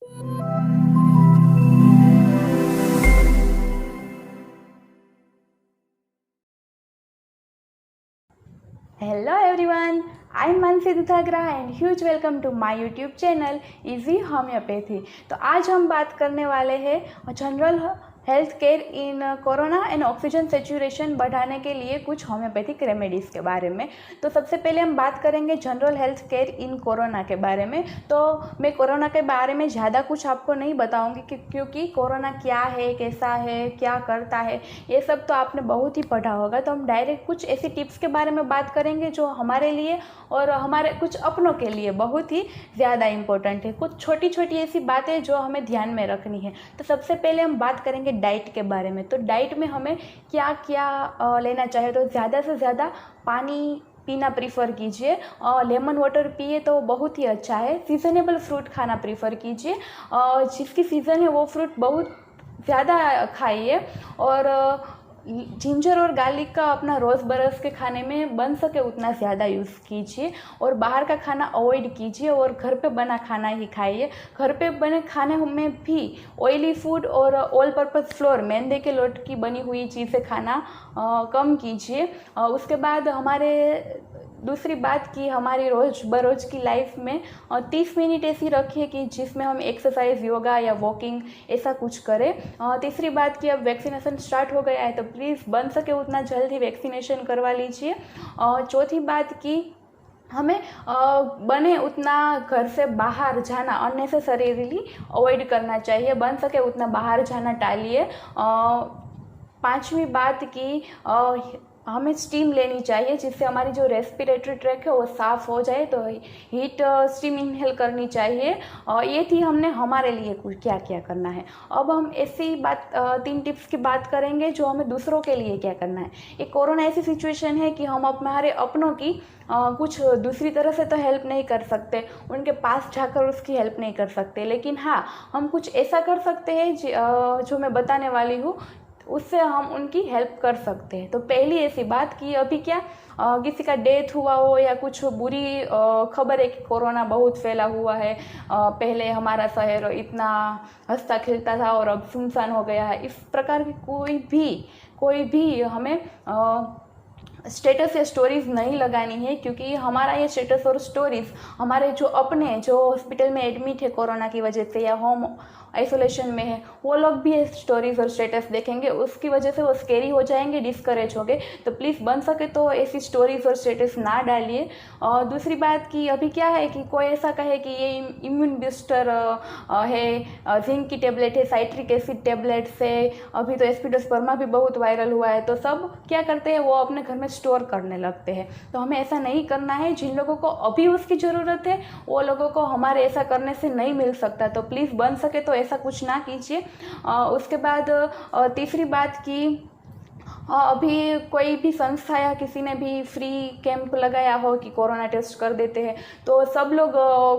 Hello everyone, I'm Mansi Duthagra and huge welcome to my YouTube channel Easy Homeopathy। तो आज हम बात करने वाले हैं general health care in corona and oxygen saturation बढ़ाने के लिए कुछ होम्योपैथिक रेमेडीज़ के बारे में। तो सबसे पहले हम बात करेंगे जनरल हेल्थ केयर इन कोरोना के बारे में। तो मैं कोरोना के बारे में ज़्यादा कुछ आपको नहीं बताऊंगी क्योंकि कोरोना क्या है, कैसा है, क्या करता है, ये सब तो आपने बहुत ही पढ़ा होगा। तो हम डायरेक्ट कुछ ऐसी टिप्स के बारे में बात करेंगे जो हमारे लिए और हमारे कुछ अपनों के लिए बहुत ही ज़्यादा इम्पोर्टेंट है। कुछ छोटी छोटी ऐसी बातें जो हमें ध्यान में रखनी है। तो सबसे पहले हम बात करेंगे डाइट के बारे में। तो डाइट में हमें क्या क्या लेना चाहिए, तो ज़्यादा से ज़्यादा पानी पीना प्रीफर कीजिए। लेमन वाटर पिए तो बहुत ही अच्छा है। सीजनेबल फ्रूट खाना प्रीफर कीजिए। जिसकी सीज़न है वो फ्रूट बहुत ज़्यादा खाइए। और जिंजर और गार्लिक का अपना रोज़ बरस के खाने में बन सके उतना ज़्यादा यूज़ कीजिए। और बाहर का खाना अवॉइड कीजिए और घर पे बना खाना ही खाइए। घर पे बने खाने में भी ऑयली फूड और ऑल पर्पस फ्लोर मैदे के लोट की बनी हुई चीज़ें खाना कम कीजिए। उसके बाद हमारे दूसरी बात कि हमारी रोज़ बरोज़ की लाइफ में 30 मिनट ऐसी रखिए कि जिसमें हम एक्सरसाइज, योगा या वॉकिंग ऐसा कुछ करें। तीसरी बात कि अब वैक्सीनेशन स्टार्ट हो गया है तो प्लीज़ बन सके उतना जल्दी वैक्सीनेशन करवा लीजिए। चौथी बात कि हमें बने उतना घर से बाहर जाना अननेसेसरीली अवॉइड करना चाहिए। बन सके उतना बाहर जाना टालिए। पांचवी बात कि हमें स्टीम लेनी चाहिए जिससे हमारी जो रेस्पिरेटरी ट्रैक है वो साफ़ हो जाए। तो हीट स्टीम इनहेल करनी चाहिए। ये थी हमने हमारे लिए कुछ क्या क्या करना है। अब हम ऐसी बात 3 टिप्स की बात करेंगे जो हमें दूसरों के लिए क्या करना है। ये कोरोना ऐसी सिचुएशन है कि हम हमारे अपनों की कुछ दूसरी तरह से तो हेल्प नहीं कर सकते, उनके पास जाकर उसकी हेल्प नहीं कर सकते, लेकिन हाँ हम कुछ ऐसा कर सकते हैं जो मैं बताने वाली हूँ, उससे हम उनकी हेल्प कर सकते हैं। तो पहली ऐसी बात कि अभी क्या किसी का डेथ हुआ हो या कुछ बुरी खबर है कि कोरोना बहुत फैला हुआ है, पहले हमारा शहर इतना हंसता खेलता था और अब सुनसान हो गया है, इस प्रकार की कोई भी हमें स्टेटस या स्टोरीज़ नहीं लगानी है। क्योंकि हमारा ये स्टेटस और स्टोरीज़ हमारे जो अपने जो हॉस्पिटल में एडमिट है कोरोना की वजह से या होम आइसोलेशन में है, वो लोग भी ये स्टोरीज़ और स्टेटस देखेंगे, उसकी वजह से वो स्केरी हो जाएंगे, डिस्करेज हो गए। तो प्लीज़ बन सके तो ऐसी स्टोरीज़ और स्टेटस ना डालिए। और दूसरी बात कि अभी क्या है कि कोई ऐसा कहे कि ये इम्यून बूस्टर है, जिंक की टेबलेट है, साइट्रिक एसिड टेबलेट से, अभी तो एस्पिडोस्पर्मा भी बहुत वायरल हुआ है, तो सब क्या करते हैं वो अपने घर में स्टोर करने लगते हैं। तो हमें ऐसा नहीं करना है। जिन लोगों को अभी उसकी ज़रूरत है वो लोगों को हमारे ऐसा करने से नहीं मिल सकता। तो प्लीज़ बन सके तो ऐसा कुछ ना कीजिए। उसके बाद तीसरी बात कि अभी कोई भी संस्था या किसी ने भी फ्री कैंप लगाया हो कि कोरोना टेस्ट कर देते हैं तो सब लोग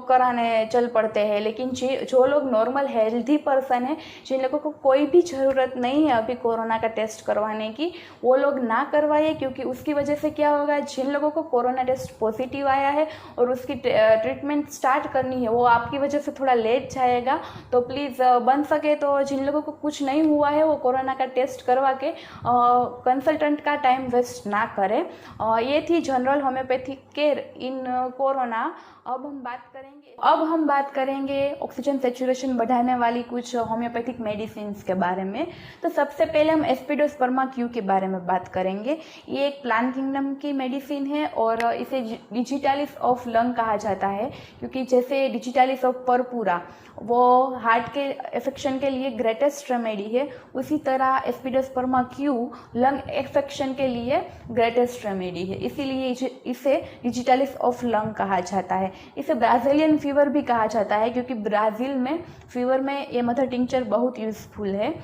कराने चल पड़ते हैं। लेकिन जो लोग नॉर्मल हेल्दी पर्सन है, जिन लोगों को कोई भी ज़रूरत नहीं है अभी कोरोना का टेस्ट करवाने की, वो लोग ना करवाइए। क्योंकि उसकी वजह से क्या होगा, जिन लोगों को कोरोना टेस्ट पॉजिटिव आया है और उसकी ट्रीटमेंट स्टार्ट करनी है वो आपकी वजह से थोड़ा लेट जाएगा। तो प्लीज़ बन सके तो जिन लोगों को कुछ नहीं हुआ है वो कोरोना का टेस्ट करवा के कंसल्टेंट का टाइम वेस्ट ना करें। ये थी जनरल होम्योपैथिक केयर इन कोरोना। अब हम बात करेंगे ऑक्सीजन सेचुरेशन बढ़ाने वाली कुछ होम्योपैथिक मेडिसिन के बारे में। तो सबसे पहले हम एस्पिडोस्पर्मा क्यू के बारे में बात करेंगे। ये एक प्लांट किंगडम की मेडिसिन है और इसे डिजिटालिस ऑफ लंग कहा जाता है। क्योंकि जैसे डिजिटालिस ऑफ परपूरा वो हार्ट के इन्फेक्शन के लिए ग्रेटेस्ट रेमेडी है, उसी तरह एस्पिडोस्पर्मा क्यू लंग इन्फेक्शन के लिए ग्रेटेस्ट रेमेडी है। इसीलिए इसे डिजिटालिस ऑफ लंग कहा जाता है। इसे ब्राज़ीलियन फीवर भी कहा जाता है क्योंकि ब्राज़ील में फीवर में ये मदर टिंचर बहुत यूज़फुल है।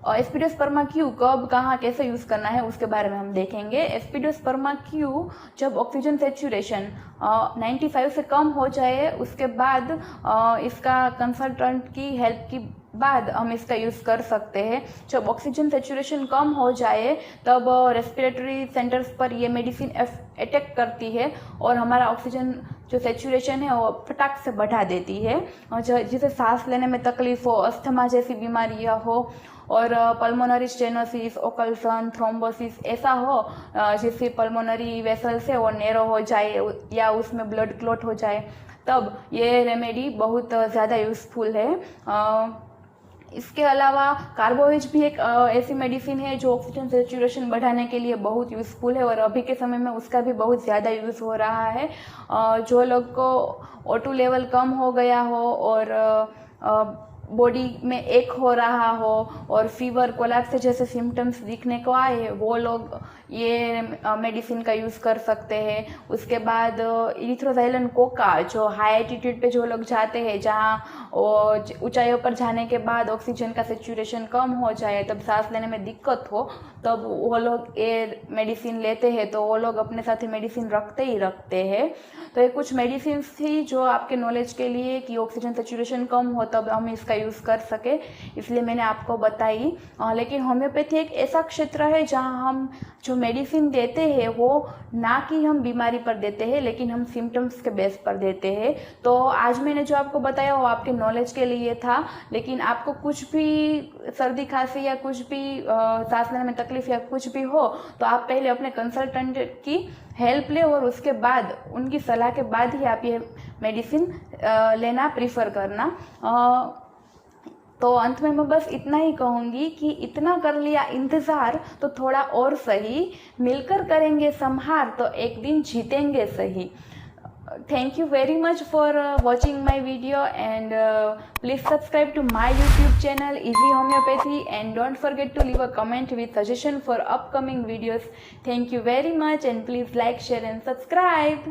एस्पिडोस्पर्मा क्यू कब, कहाँ, कैसे यूज़ करना है उसके बारे में हम देखेंगे। एस्पिडोस्पर्मा क्यू जब ऑक्सीजन सेचुरेशन 95 से कम हो जाए उसके बाद इसका कंसल्टेंट की हेल्प की बाद हम इसका यूज़ कर सकते हैं। जब ऑक्सीजन सेचुरेशन कम हो जाए तब रेस्पिरेटरी सेंटर्स पर ये मेडिसिन अटैक करती है और हमारा ऑक्सीजन जो सेचुरेशन है वो फटाक से बढ़ा देती है, जिसे सांस लेने में तकलीफ हो, अस्थमा जैसी बीमारियां हो और पल्मोनरी स्टेनोसिस, ओकल्सन, थ्रोम्बोसिस ऐसा हो जिससे पल्मोनरी वेसल्स है वो नैरो हो जाए या उसमें ब्लड क्लॉट हो जाए, तब ये रेमेडी बहुत ज़्यादा यूज़फुल है। इसके अलावा कार्बोवेज भी एक ऐसी मेडिसिन है जो ऑक्सीजन सेचुरेशन बढ़ाने के लिए बहुत यूज़फुल है और अभी के समय में उसका भी बहुत ज़्यादा यूज़ हो रहा है। जो लोग को O2 लेवल कम हो गया हो और बॉडी में एक हो रहा हो और फीवर, कोलैप्स जैसे सिम्टम्स दिखने को आए, वो लोग ये मेडिसिन का यूज़ कर सकते हैं। उसके बाद इरिथ्रोजाइलन कोका, जो हाई एल्टीट्यूड पे जो लोग जाते हैं, जहाँ ऊंचाइयों पर जाने के बाद ऑक्सीजन का सेचुरेशन कम हो जाए, तब सांस लेने में दिक्कत हो, तब वो लोग ये मेडिसिन लेते हैं, तो वो लोग अपने साथ मेडिसिन रखते ही रखते हैं। तो ये कुछ मेडिसिन थी जो आपके नॉलेज के लिए कि ऑक्सीजन सेचुरेशन कम हो तब हम इसका यूज़ कर सके, इसलिए मैंने आपको बताई। लेकिन होम्योपैथी एक ऐसा क्षेत्र है जहाँ हम जो मेडिसिन देते हैं वो ना कि हम बीमारी पर देते हैं, लेकिन हम सिम्टम्स के बेस पर देते हैं। तो आज मैंने जो आपको बताया वो आपके नॉलेज के लिए था, लेकिन आपको कुछ भी सर्दी खांसी या कुछ भी सांस लेने में तकलीफ या कुछ भी हो तो आप पहले अपने कंसल्टेंट की हेल्प ले और उसके बाद उनकी सलाह के बाद ही आप ये मेडिसिन लेना प्रीफर करना। तो अंत में मैं बस इतना ही कहूँगी कि इतना कर लिया इंतज़ार तो थोड़ा और सही, मिलकर करेंगे संहार तो एक दिन जीतेंगे सही। Thank you very much for watching my video and please subscribe to my YouTube channel Easy Homeopathy and don't forget to leave a comment with suggestion for upcoming videos. Thank you very much and please like, share and subscribe.